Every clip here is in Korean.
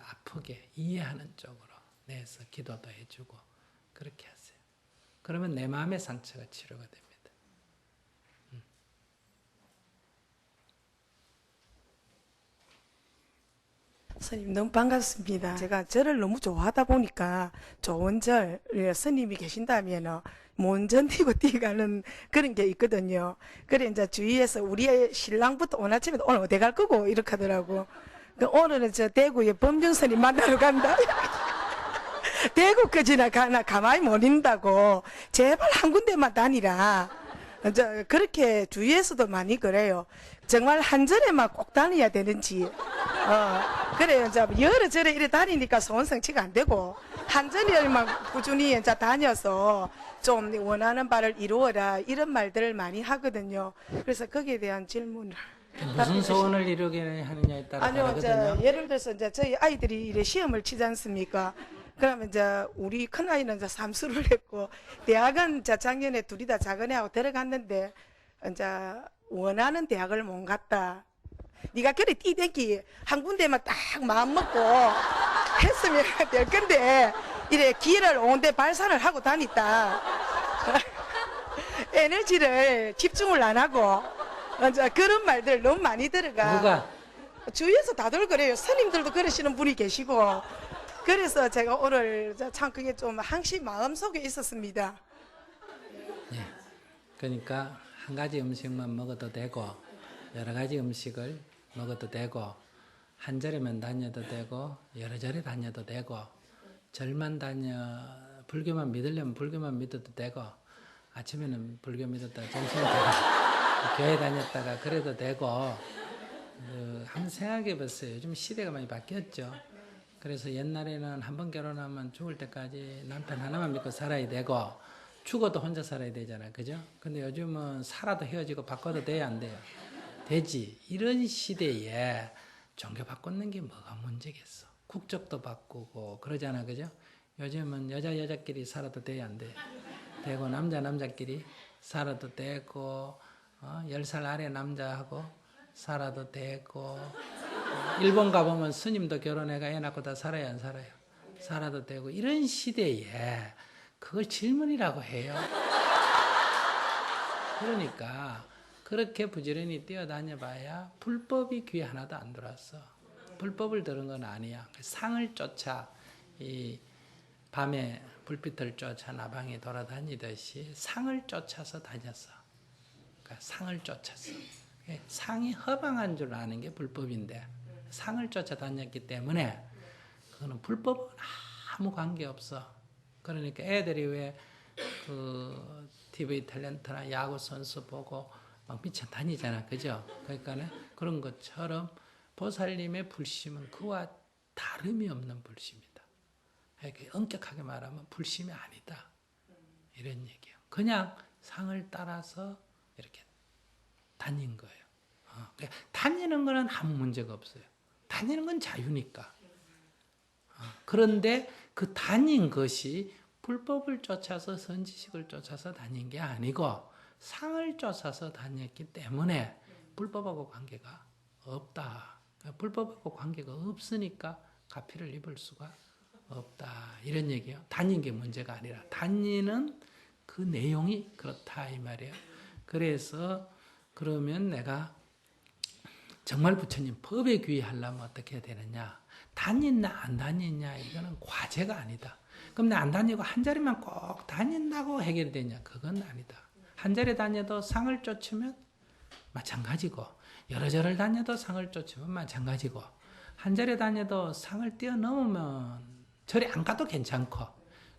아프게 이해하는 쪽으로 내서 기도도 해주고 그렇게 하세요. 그러면 내 마음의 상처가 치료가 됩니다. 스님 너무 반갑습니다. 제가 절을 너무 좋아하다 보니까 좋은 절, 스님이 계신다면 못 견디고 뛰어가는 그런 게 있거든요. 그래 이제 주위에서 우리 신랑부터 오늘 아침에 오늘 어디 갈 거고 이렇게 하더라고. 오늘은 저 대구에 범준 스님 만나러 간다. 대구까지나 가나 가만히 못 있다고. 제발 한 군데만 다니라. 이제 그렇게 주위에서도 많이 그래요. 정말 한 절에만 꼭 다녀야 되는지. 그래요. 이제 여러 절에 이래 다니니까 소원 성취가 안 되고 한 절에만 꾸준히 이제 다녀서 좀 원하는 바를 이루어라 이런 말들을 많이 하거든요. 그래서 거기에 대한 질문을. 무슨 소원을 이루게 하느냐에 따라 아니요, 다르거든요. 예를 들어서 이제 저희 아이들이 이래 시험을 치지 않습니까? 그러면 이제 우리 큰 아이는 이제 삼수를 했고 대학은 이제 작년에 둘이 다 작은 애하고 들어갔는데 이제 원하는 대학을 못 갔다. 네가 그래 뛰댕기 한 군데만 딱 마음 먹고 했으면 될 건데 이래 길을 온데 발산을 하고 다녔다. 에너지를 집중을 안 하고 이제 그런 말들 너무 많이 들어가. 누가? 주위에서 다들 그래요. 스님들도 그러시는 분이 계시고. 그래서 제가 오늘 참 그게 좀 항시 마음속에 있었습니다. 예. 그러니까 한 가지 음식만 먹어도 되고 여러 가지 음식을 먹어도 되고 한 절에만 다녀도 되고 여러 절에 다녀도 되고 절만 다녀 불교만 믿으려면 불교만 믿어도 되고 아침에는 불교 믿었다 점심에 교회 다녔다가 그래도 되고 한번 생각해 보세요. 요즘 시대가 많이 바뀌었죠. 그래서 옛날에는 한 번 결혼하면 죽을 때까지 남편 하나만 믿고 살아야 되고 죽어도 혼자 살아야 되잖아요. 그죠? 근데 요즘은 살아도 헤어지고 바꿔도 돼야 안 돼요? 되지. 이런 시대에 종교 바꾸는 게 뭐가 문제겠어. 국적도 바꾸고 그러잖아. 그죠? 요즘은 여자끼리 살아도 돼야 안 돼? 되고 남자끼리 살아도 되고 10살 아래 남자하고 살아도 되고 일본 가보면 스님도 결혼해가 애 낳고 다 살아야 안 살아요? 살아도 되고 이런 시대에 그걸 질문이라고 해요. 그러니까 그렇게 부지런히 뛰어다녀 봐야 불법이 귀에 하나도 안 들어왔어. 불법을 들은 건 아니야. 상을 쫓아 이 밤에 불빛을 쫓아 나방이 돌아다니듯이 상을 쫓아서 다녔어. 그러니까 상을 쫓았어. 상이 허망한 줄 아는 게 불법인데 상을 쫓아다녔기 때문에 그거는 불법은 아무 관계없어. 그러니까 애들이 왜 그 TV 탤런트나 야구 선수 보고 막 미쳐 다니잖아. 그죠? 그러니까 그런 것처럼 보살님의 불심은 그와 다름이 없는 불심이다. 이렇게 엄격하게 말하면 불심이 아니다. 이런 얘기예요. 그냥 상을 따라서 이렇게 다닌 거예요. 그러니까 다니는 거는 아무 문제가 없어요. 다니는 건 자유니까. 그런데 그 다닌 것이 불법을 쫓아서 선지식을 쫓아서 다닌 게 아니고 상을 쫓아서 다녔기 때문에 불법하고 관계가 없다. 불법하고 관계가 없으니까 가피를 입을 수가 없다. 이런 얘기예요. 다닌 게 문제가 아니라 다니는 그 내용이 그렇다 이 말이에요. 그래서 그러면 내가 정말 부처님 법에 귀의하려면 어떻게 해야 되느냐? 다녔나 안 다녔냐 이거는 과제가 아니다. 그럼 나 안 다니고 한 자리만 꼭 다닌다고 해결되냐? 그건 아니다. 한 자리 다녀도 상을 쫓으면 마찬가지고 여러 절을 다녀도 상을 쫓으면 마찬가지고 한 자리 다녀도 상을 뛰어넘으면 절에 안 가도 괜찮고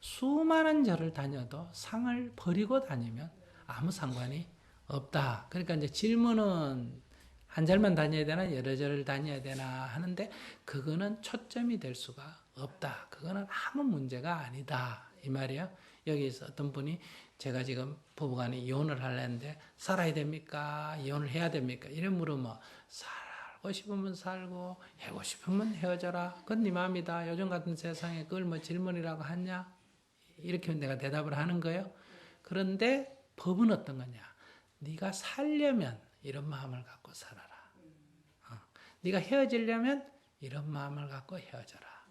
수많은 절을 다녀도 상을 버리고 다니면 아무 상관이 없다. 그러니까 이제 질문은 한 절만 다녀야 되나 여러 절을 다녀야 되나 하는데 그거는 초점이 될 수가 없다. 그거는 아무 문제가 아니다. 이 말이에요. 여기서 어떤 분이 제가 지금 부부간에 이혼을 하려는데 살아야 됩니까? 이혼을 해야 됩니까? 이런 물으면 살고 싶으면 살고 헤고 싶으면 헤어져라. 그건 네 마음이다. 요즘 같은 세상에 그걸 뭐 질문이라고 하냐? 이렇게 내가 대답을 하는 거예요. 그런데 법은 어떤 거냐? 네가 살려면 이런 마음을 갖고 살아라. 네가 헤어지려면 이런 마음을 갖고 헤어져라.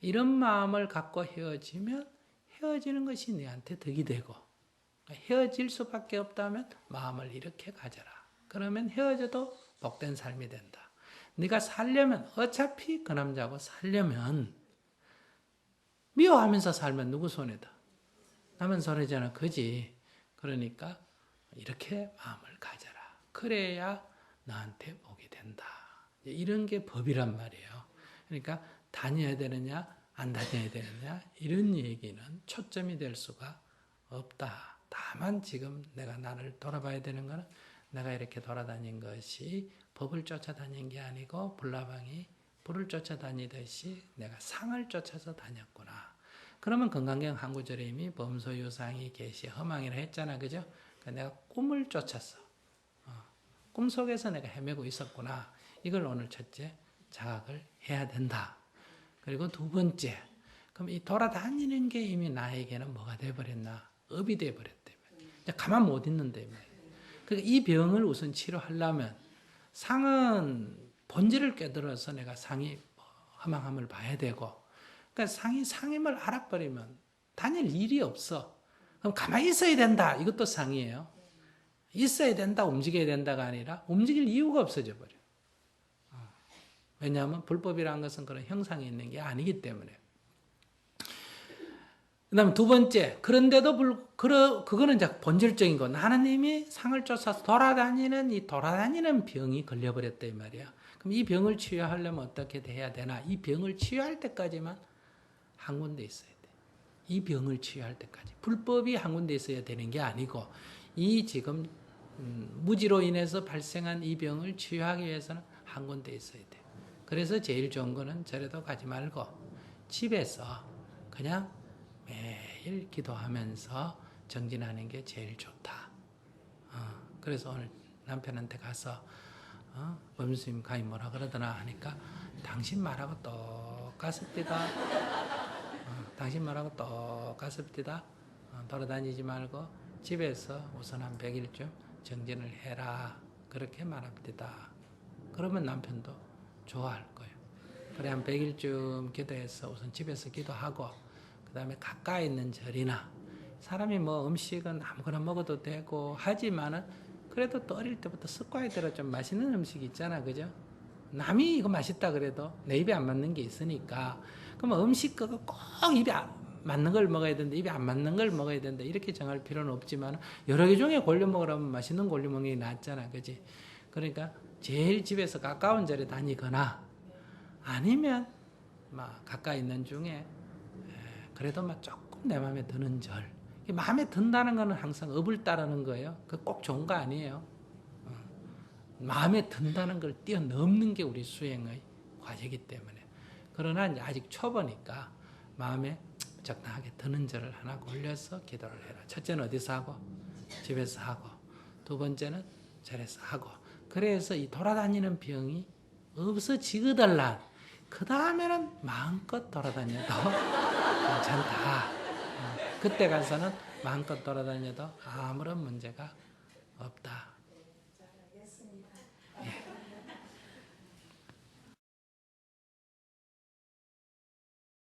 이런 마음을 갖고 헤어지면 헤어지는 것이 너한테 덕이 되고, 헤어질 수밖에 없다면 마음을 이렇게 가져라. 그러면 헤어져도 복된 삶이 된다. 네가 살려면, 어차피 그 남자하고 살려면 미워하면서 살면 누구 손해다? 남은 손해잖아. 그지? 그러니까 이렇게 마음을 가져라. 그래야 너한테 복이 된다. 이런 게 법이란 말이에요. 그러니까 다녀야 되느냐 안 다녀야 되느냐 이런 얘기는 초점이 될 수가 없다. 다만 지금 내가 나를 돌아봐야 되는 거는 내가 이렇게 돌아다닌 것이 법을 쫓아다닌 게 아니고 불나방이 불을 쫓아다니듯이 내가 상을 쫓아서 다녔구나. 그러면 건강경 한 구절에 이미 범소유상이 계시 허망이라 했잖아. 그죠? 그러니까 내가 꿈을 쫓았어. 꿈 속에서 내가 헤매고 있었구나. 이걸 오늘 첫째 자각을 해야 된다. 그리고 두 번째, 그럼 이 돌아다니는 게 이미 나에게는 뭐가 돼버렸나? 업이 돼버렸다며. 가만 못 있는다며. 그러니까 이 병을 우선 치료하려면 상은 본질을 깨달아서 내가 상이 허망함을 봐야 되고, 그러니까 상이 상임을 알아버리면 다닐 일이 없어. 그럼 가만히 있어야 된다. 이것도 상이에요. 있어야 된다, 움직여야 된다가 아니라 움직일 이유가 없어져 버려. 왜냐하면 불법이라는 것은 그런 형상이 있는 게 아니기 때문에. 그 다음에 두 번째, 그런데도 그거는 이제 본질적인 건 하나님이 상을 쫓아서 돌아다니는 이 돌아다니는 병이 걸려버렸다 이 말이야. 그럼 이 병을 치유하려면 어떻게 해야 되나? 이 병을 치유할 때까지만 한 군데 있어야 돼. 이 병을 치유할 때까지. 불법이 한 군데 있어야 되는 게 아니고 이 지금 무지로 인해서 발생한 이 병을 치유하기 위해서는 한 군데 있어야 돼. 그래서 제일 좋은 거는 절에도 가지 말고 집에서 그냥 매일 기도하면서 정진하는 게 제일 좋다. 그래서 오늘 남편한테 가서 범수님 가히 뭐라 그러더나 하니까 당신 말하고 똑같습니다. 당신 말하고 똑같습니다. 돌아다니지 말고 집에서 우선 한 100일쯤 정진을 해라. 그렇게 말합니다. 그러면 남편도 좋아할 거예요. 그래 한 100일쯤 기도해서 우선 집에서 기도하고 그 다음에 가까이 있는 절이나 사람이 뭐 음식은 아무거나 먹어도 되고 하지만은 그래도 또 어릴 때부터 습관이 들어 좀 맛있는 음식이 있잖아. 그죠? 남이 이거 맛있다 그래도 내 입에 안 맞는 게 있으니까 그러면 음식 그거 꼭 입에 맞는 걸 먹어야 된다. 입에 안 맞는 걸 먹어야 된다. 이렇게 정할 필요는 없지만 여러 개 중에 골려 먹으라면 맛있는 골려 먹는 게 낫잖아. 그지? 그러니까 제일 집에서 가까운 절에 다니거나 아니면 막 가까이 있는 중에 그래도 막 조금 내 마음에 드는 절. 마음에 든다는 거는 항상 업을 따르는 거예요. 그 꼭 좋은 거 아니에요. 마음에 든다는 걸 뛰어넘는 게 우리 수행의 과제이기 때문에. 그러나 이제 아직 초보니까 마음에 적당하게 드는 절을 하나 골려서 기도를 해라. 첫째는 어디서 하고? 집에서 하고. 두 번째는 절에서 하고. 그래서 이 돌아다니는 병이 없어지거들란 그 다음에는 마음껏 돌아다녀도 괜찮다. 그때 가서는 마음껏 돌아다녀도 아무런 문제가 없다.